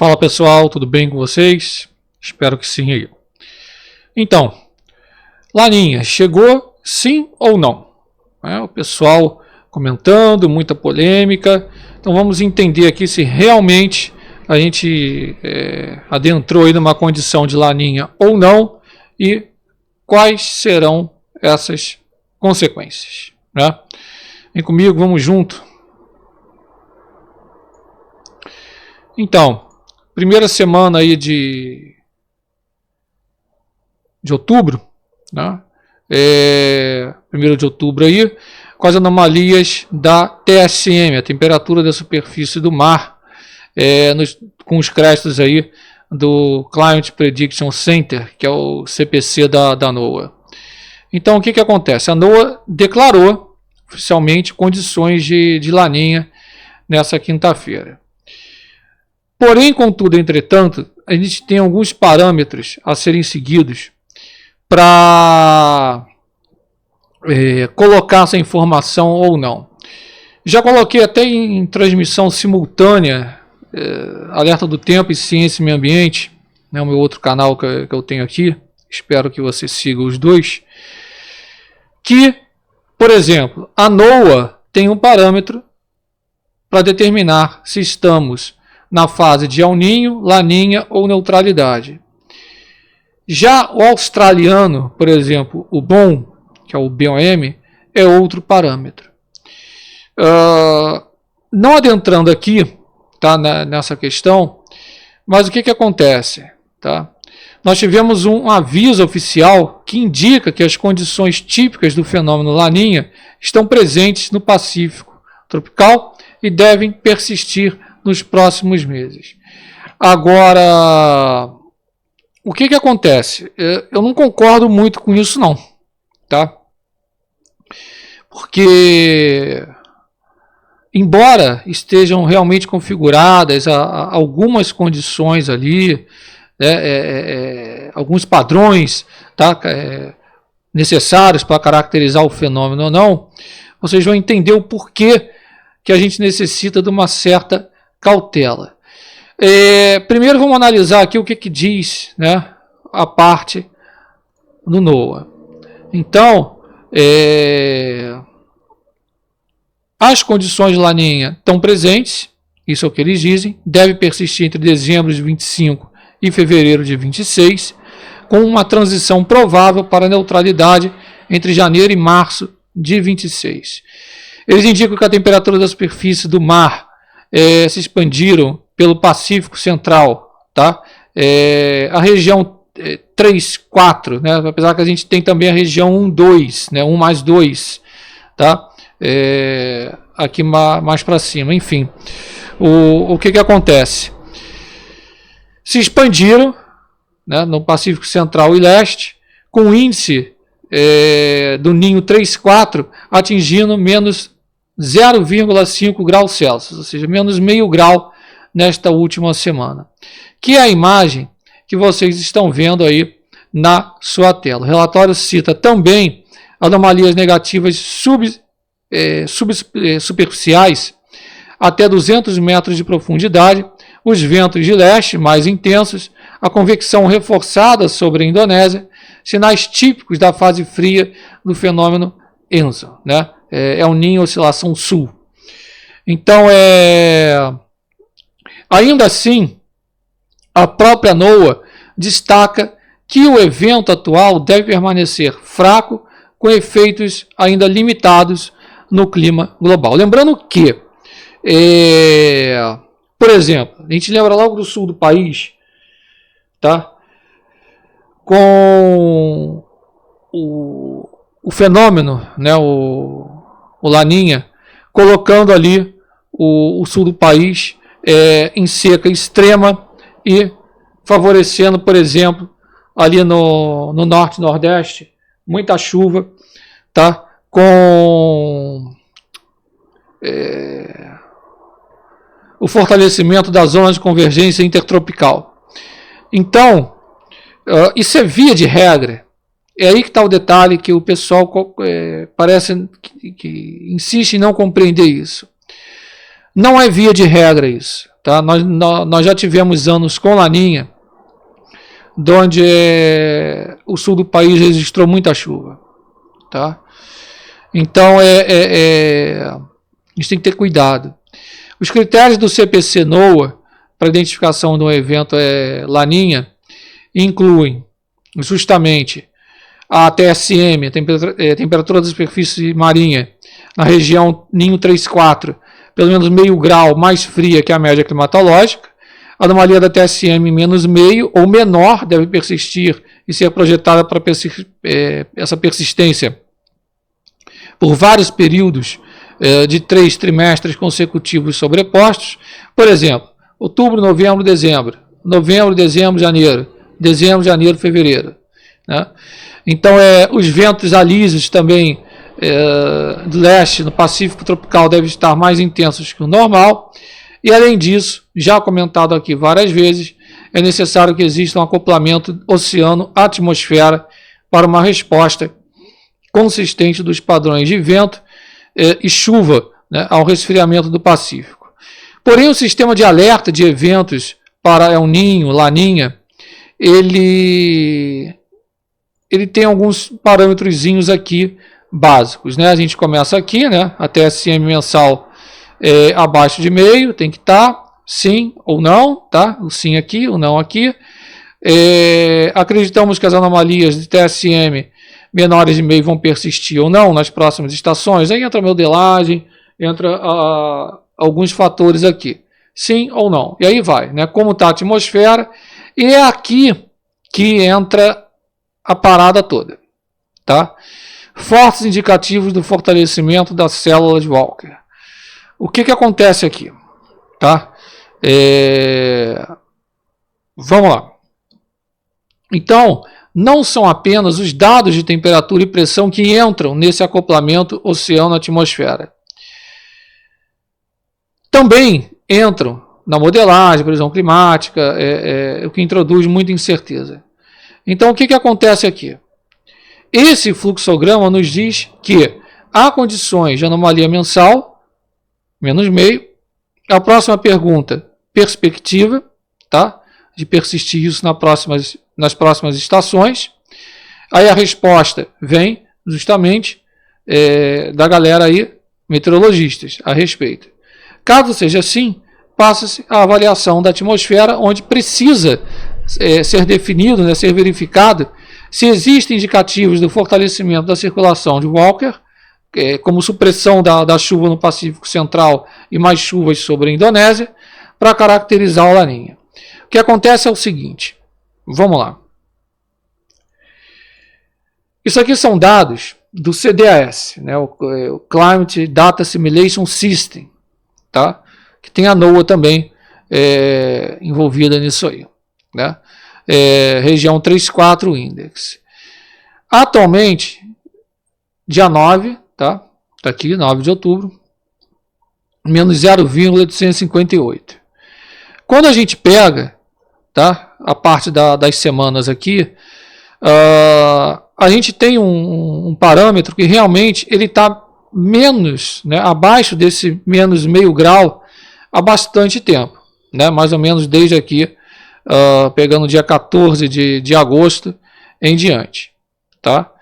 Fala pessoal, tudo bem com vocês? Espero que sim aí. Então, Laninha, chegou sim ou não? O pessoal comentando, muita polêmica. Então vamos entender aqui se realmente a gente adentrou aí numa condição de Laninha ou não e quais serão essas consequências. Né? Vem comigo, vamos junto. Então, primeira semana aí de outubro, né? 1º de outubro aí, com as anomalias da TSM, a temperatura da superfície do mar, com os créditos aí do Climate Prediction Center, que é o CPC da NOAA. Então, o que acontece? A NOAA declarou oficialmente condições de Laninha nessa quinta-feira. Porém, contudo, entretanto, a gente tem alguns parâmetros a serem seguidos para colocar essa informação ou não. Já coloquei até em transmissão simultânea, Alerta do Tempo e Ciência e Meio Ambiente, né, o meu outro canal que eu tenho aqui, espero que você siga os dois, que, por exemplo, a NOAA tem um parâmetro para determinar se estamos na fase de El Niño, Laninha ou neutralidade. Já o australiano, por exemplo, o BOM, que é o BOM, é outro parâmetro. Não adentrando aqui, tá, nessa questão, mas o que acontece? Tá? Nós tivemos um aviso oficial que indica que as condições típicas do fenômeno Laninha estão presentes no Pacífico tropical e devem persistir nos próximos meses. Agora, o que acontece? Eu não concordo muito com isso não, tá? Porque, embora estejam realmente configuradas algumas condições ali, alguns padrões, tá, necessários para caracterizar o fenômeno ou não, vocês vão entender o porquê que a gente necessita de uma certa cautela. Primeiro vamos analisar aqui o que diz, né, a parte do NOAA. Então, as condições de Laninha estão presentes, isso é o que eles dizem, deve persistir entre dezembro de 25 e fevereiro de 26, com uma transição provável para a neutralidade entre janeiro e março de 26. Eles indicam que a temperatura da superfície do mar se expandiram pelo Pacífico Central, tá? A região 3, 4, né? Apesar que a gente tem também a região 1, 2, né? 1 mais 2, tá? Aqui mais para cima, enfim. O que acontece? Se expandiram, né, no Pacífico Central e Leste, com o índice do Ninho 3, 4 atingindo menos 0,5 graus Celsius, ou seja, menos meio grau nesta última semana, que é a imagem que vocês estão vendo aí na sua tela. O relatório cita também anomalias negativas superficiais até 200 metros de profundidade, os ventos de leste mais intensos, a convecção reforçada sobre a Indonésia, sinais típicos da fase fria do fenômeno ENSO, né? El Niño Oscilação Sul. Então, ainda assim, a própria NOAA destaca que o evento atual deve permanecer fraco, com efeitos ainda limitados no clima global. Lembrando que, por exemplo, a gente lembra logo do sul do país, tá? Com o fenômeno, né, o Laninha, colocando ali o sul do país em seca extrema e favorecendo, por exemplo, ali no norte e nordeste, muita chuva, tá? Com o fortalecimento da zona de convergência intertropical. Então, isso é via de regra. É aí que está o detalhe que o pessoal parece que insiste em não compreender isso. Não é via de regra isso. Tá? Nós já tivemos anos com laninha, onde o sul do país registrou muita chuva. Tá? Então, a gente tem que ter cuidado. Os critérios do CPC-NOAA para identificação de um evento laninha incluem justamente a TSM, a temperatura da superfície marinha, na região Ninho 3,4, pelo menos meio grau mais fria que a média climatológica. A anomalia da TSM menos meio ou menor deve persistir e ser projetada para essa persistência por vários períodos de 3 trimestres consecutivos sobrepostos. Por exemplo, outubro, novembro, dezembro, janeiro, fevereiro. Né? Então, os ventos alísios também do leste, no Pacífico tropical, devem estar mais intensos que o normal. E, além disso, já comentado aqui várias vezes, é necessário que exista um acoplamento oceano-atmosfera para uma resposta consistente dos padrões de vento e chuva, né, ao resfriamento do Pacífico. Porém, o sistema de alerta de eventos para El Niño, Laninha, ele tem alguns parâmetrozinhos aqui básicos. Né? A gente começa aqui, né, a TSM mensal abaixo de meio, tem que estar, sim ou não, tá? O sim aqui, o não aqui. Acreditamos que as anomalias de TSM menores de meio vão persistir ou não nas próximas estações. Aí entra a modelagem, entra alguns fatores aqui. Sim ou não. E aí vai, né? Como está a atmosfera. E é aqui que entra a parada toda. Tá? Fortes indicativos do fortalecimento da célula de Walker. O que acontece aqui? Tá? Vamos lá. Então, não são apenas os dados de temperatura e pressão que entram nesse acoplamento oceano-atmosfera. Também entram na modelagem, previsão climática, o que introduz muita incerteza. Então, o que acontece aqui? Esse fluxograma nos diz que há condições de anomalia mensal, menos meio. A próxima pergunta, perspectiva, tá? De persistir isso nas próximas estações. Aí a resposta vem justamente da galera aí, meteorologistas, a respeito. Caso seja assim, passa-se a avaliação da atmosfera, onde precisa ser definido, né, ser verificado, se existem indicativos do fortalecimento da circulação de Walker, como supressão da chuva no Pacífico Central e mais chuvas sobre a Indonésia, para caracterizar o Laninha. O que acontece é o seguinte, vamos lá. Isso aqui são dados do CDAS, né, o Climate Data Assimilation System, tá? Que tem a NOAA também envolvida nisso aí. Né? Região 3,4 Index. Atualmente, dia 9, tá? Tá aqui, 9 de outubro, menos 0,858. Quando a gente pega, tá? A parte das semanas aqui, a gente tem um parâmetro que realmente ele está menos, né, abaixo desse menos meio grau há bastante tempo, né, mais ou menos desde aqui, pegando o dia 14 de agosto em diante, tá?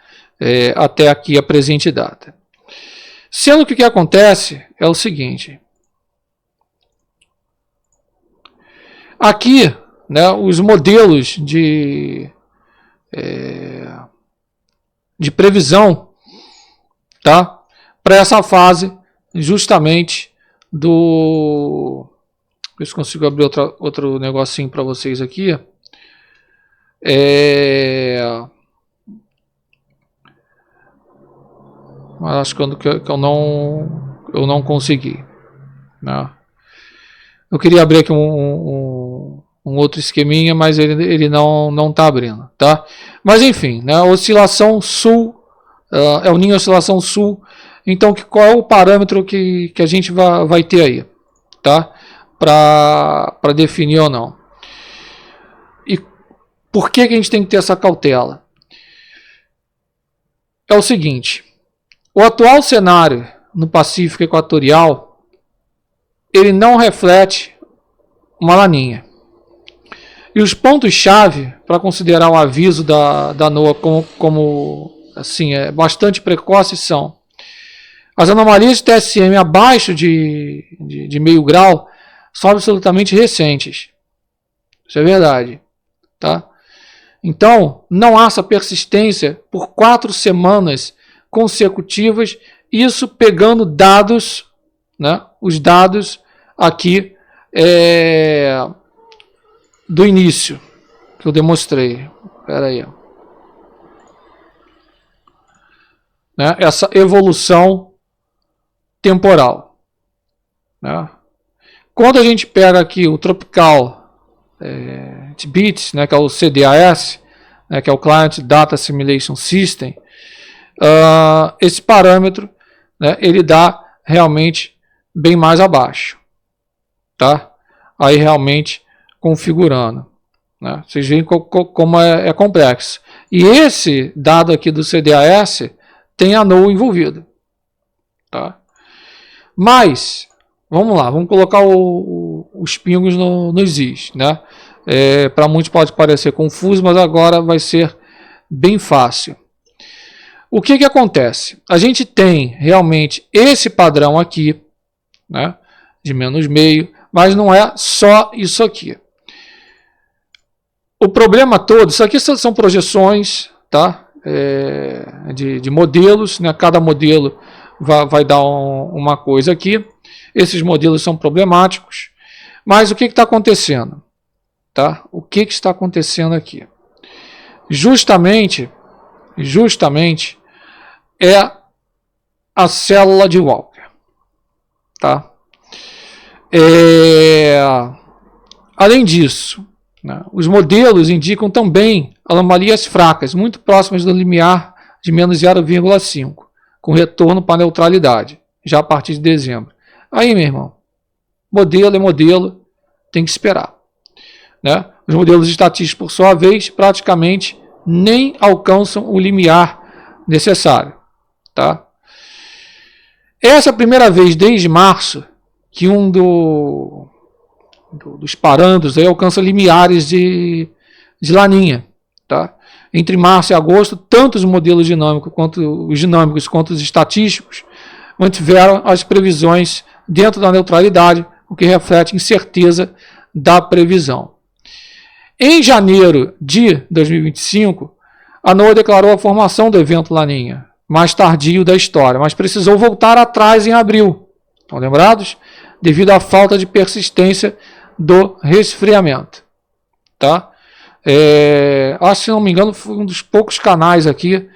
Até aqui a presente data. Sendo que o que acontece é o seguinte, aqui, né, os modelos de previsão, tá? Para essa fase, justamente do... Ver se consigo abrir outro negocinho para vocês aqui. Mas acho que eu não consegui. Né? Eu queria abrir aqui um outro esqueminha, mas ele não está abrindo. Tá? Mas enfim, né? Oscilação sul, El Niño oscilação sul. Então, qual é o parâmetro que a gente vai ter aí? Tá? Para definir ou não. E por que a gente tem que ter essa cautela? É o seguinte, o atual cenário no Pacífico Equatorial, ele não reflete uma laninha. E os pontos-chave para considerar o aviso da NOAA como assim, bastante precoce são: as anomalias de TSM abaixo de meio grau são absolutamente recentes. Isso é verdade. Tá? Então, não há essa persistência por 4 semanas consecutivas, isso pegando dados, né, os dados aqui do início, que eu demonstrei. Espera aí. Né, essa evolução temporal. Né? Quando a gente pega aqui o Tropical Bits, né, que é o CDAS, né, que é o Client Data Assimilation System, esse parâmetro, né, ele dá realmente bem mais abaixo, tá? Aí realmente configurando, né? Vocês veem como é complexo. E esse dado aqui do CDAS tem a NOAA envolvida, tá? Mas vamos lá, vamos colocar os pingos nos is, né? Para muitos pode parecer confuso, mas agora vai ser bem fácil. O que acontece? A gente tem realmente esse padrão aqui, né, de menos meio, mas não é só isso aqui. O problema todo, isso aqui são projeções, tá? De modelos, né? Cada modelo vai dar uma coisa aqui. Esses modelos são problemáticos, mas o que está acontecendo? Tá? O que está acontecendo aqui? Justamente é a célula de Walker. Tá? Além disso, né, os modelos indicam também anomalias fracas, muito próximas do limiar de menos 0,5, com retorno para neutralidade, já a partir de dezembro. Aí, meu irmão, modelo é modelo, tem que esperar. Né? Os modelos estatísticos, por sua vez, praticamente nem alcançam o limiar necessário. Tá? Essa é a primeira vez desde março que um dos parâmetros aí alcança limiares de laninha. Tá? Entre março e agosto, tanto os modelos dinâmicos quanto os estatísticos mantiveram as previsões dentro da neutralidade, o que reflete incerteza da previsão. Em janeiro de 2025, a NOAA declarou a formação do evento Laninha, mais tardio da história, mas precisou voltar atrás em abril. Estão lembrados? Devido à falta de persistência do resfriamento. Tá? Acho que, se não me engano, foi um dos poucos canais aqui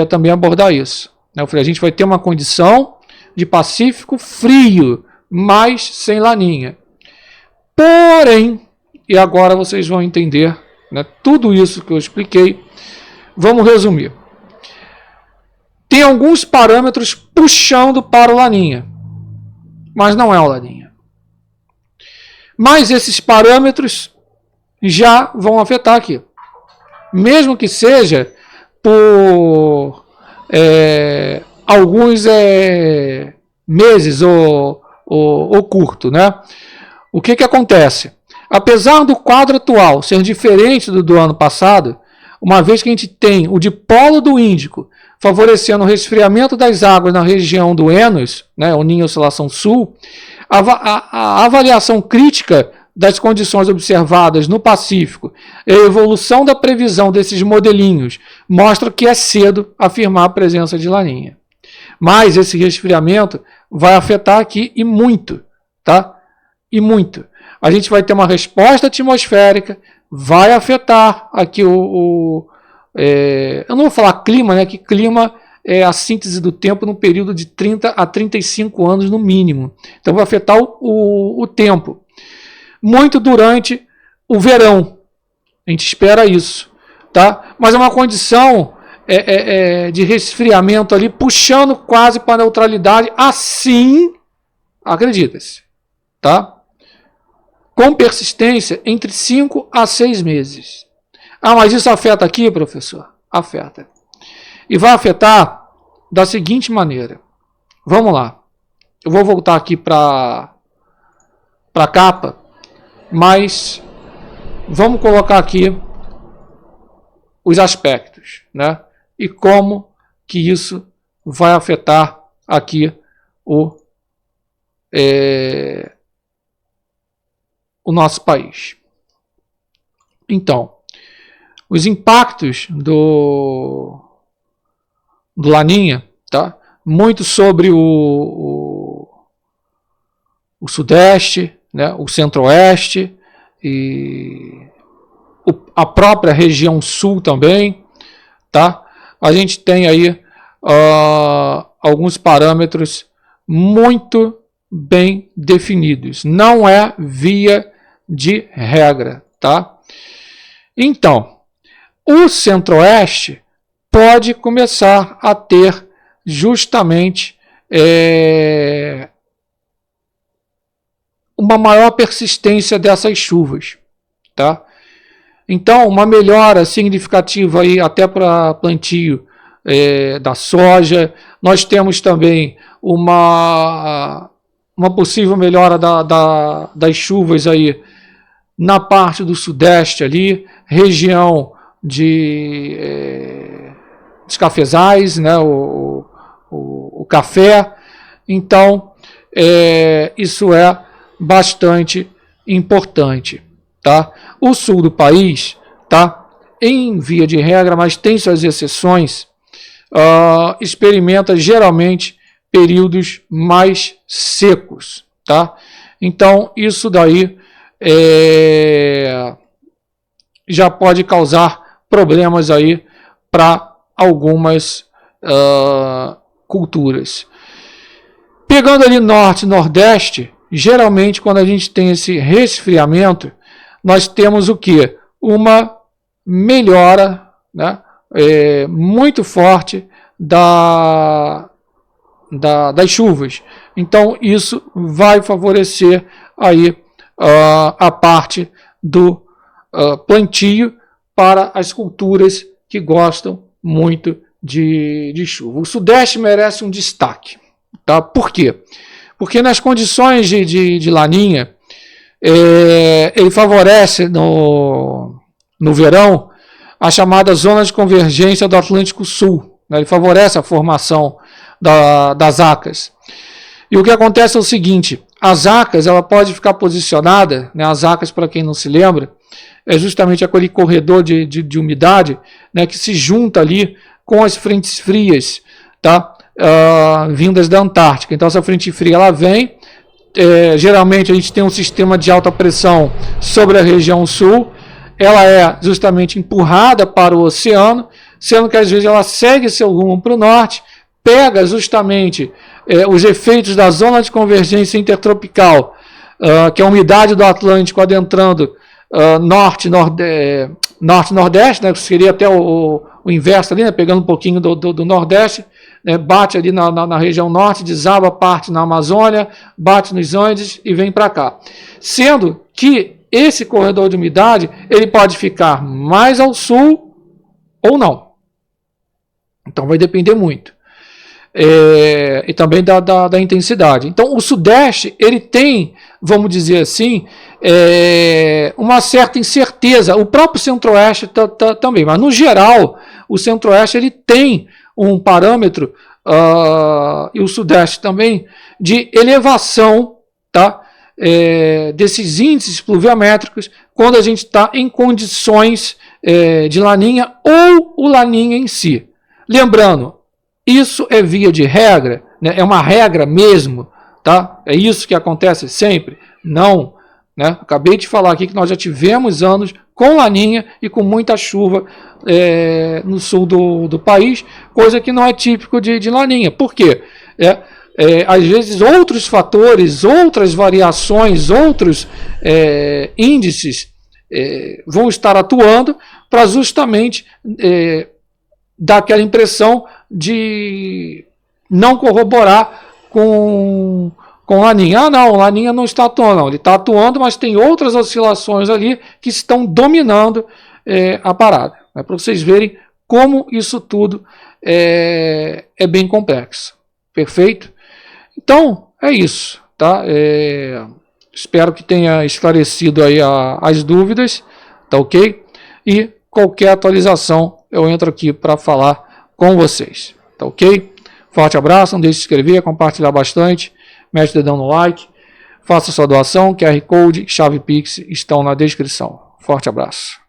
também abordar isso. Eu falei, a gente vai ter uma condição de Pacífico frio, mas sem laninha. Porém, e agora vocês vão entender, né, tudo isso que eu expliquei. Vamos resumir. Tem alguns parâmetros puxando para o laninha, mas não é o laninha. Mas esses parâmetros já vão afetar aqui. Mesmo que seja por alguns meses ou curto, né? O que acontece? Apesar do quadro atual ser diferente do ano passado, uma vez que a gente tem o dipolo do Índico favorecendo o resfriamento das águas na região do Enos, né, o Ninho Oscilação Sul, a avaliação crítica das condições observadas no Pacífico e a evolução da previsão desses modelinhos mostra que é cedo afirmar a presença de laninha. Mas esse resfriamento vai afetar aqui e muito, tá? E muito. A gente vai ter uma resposta atmosférica, vai afetar aqui eu não vou falar clima, né? Que clima é a síntese do tempo num período de 30 a 35 anos no mínimo. Então vai afetar o tempo. Muito durante o verão. A gente espera isso. Tá? Mas é uma condição de resfriamento ali, puxando quase para a neutralidade, assim, acredita-se. Tá? Com persistência entre 5 a 6 meses. Ah, mas isso afeta aqui, professor? Afeta. E vai afetar da seguinte maneira. Vamos lá. Eu vou voltar aqui para a capa mas vamos colocar aqui os aspectos, né? E como que isso vai afetar aqui o nosso país. Então, os impactos do Laninha, tá? Muito sobre o Sudeste, né? O Centro-Oeste e a própria região Sul também, tá? A gente tem aí alguns parâmetros muito bem definidos. Não é via de regra, tá? Então, o Centro-Oeste pode começar a ter justamente uma maior persistência dessas chuvas, tá? Então, uma melhora significativa aí até para plantio da soja. Nós temos também uma possível melhora das chuvas aí na parte do Sudeste ali, região dos cafezais, né, o café. Então, isso é bastante importante, tá? O sul do país, tá? Em via de regra, mas tem suas exceções, experimenta geralmente períodos mais secos, tá? Então, isso daí já pode causar problemas aí para algumas culturas. Pegando ali norte e nordeste, geralmente quando a gente tem esse resfriamento, nós temos o quê? Uma melhora, né, muito forte das chuvas. Então isso vai favorecer aí a parte do plantio para as culturas que gostam muito de chuva. O Sudeste merece um destaque, tá? Por quê? Porque nas condições de laninha, ele favorece no verão a chamada zona de convergência do Atlântico Sul, né? Ele favorece a formação das acas. E o que acontece é o seguinte: as acas, ela pode ficar posicionada, né? As acas, para quem não se lembra, é justamente aquele corredor de umidade, né, que se junta ali com as frentes frias, tá? Vindas da Antártica. Então essa frente fria ela vem, geralmente a gente tem um sistema de alta pressão sobre a região sul, ela é justamente empurrada para o oceano, sendo que às vezes ela segue seu rumo para o norte, pega justamente os efeitos da zona de convergência intertropical, que é a umidade do Atlântico adentrando norte-nordeste, né, que seria até o inverso ali, né, pegando um pouquinho do nordeste, né, bate ali na região norte, desaba parte na Amazônia, bate nos Andes e vem para cá. Sendo que esse corredor de umidade, ele pode ficar mais ao sul ou não. Então vai depender muito. E também da intensidade. Então o Sudeste, ele tem, vamos dizer assim, uma certa incerteza. O próprio Centro-Oeste também, mas no geral o Centro-Oeste ele tem um parâmetro, e o Sudeste também, de elevação, tá? Desses índices pluviométricos quando a gente está em condições de laninha ou o laninha em si. Lembrando, isso é via de regra, né? É uma regra mesmo, tá? É isso que acontece sempre? Não, né? Acabei de falar aqui que nós já tivemos anos com laninha e com muita chuva no sul do país, coisa que não é típico de laninha. Por quê? Às vezes outros fatores, outras variações, outros índices vão estar atuando para justamente dar aquela impressão de não corroborar com laninha. Ah, não, laninha não está atuando. Não, ele está atuando, mas tem outras oscilações ali que estão dominando a parada. Para vocês verem como isso tudo é bem complexo. Perfeito? Então, é isso. Tá? Espero que tenha esclarecido aí as dúvidas, tá ok? E qualquer atualização eu entro aqui para falar com vocês, tá ok? Forte abraço, não deixe de se inscrever, compartilhar bastante, mete o dedão no like, faça sua doação, QR Code, chave Pix estão na descrição. Forte abraço.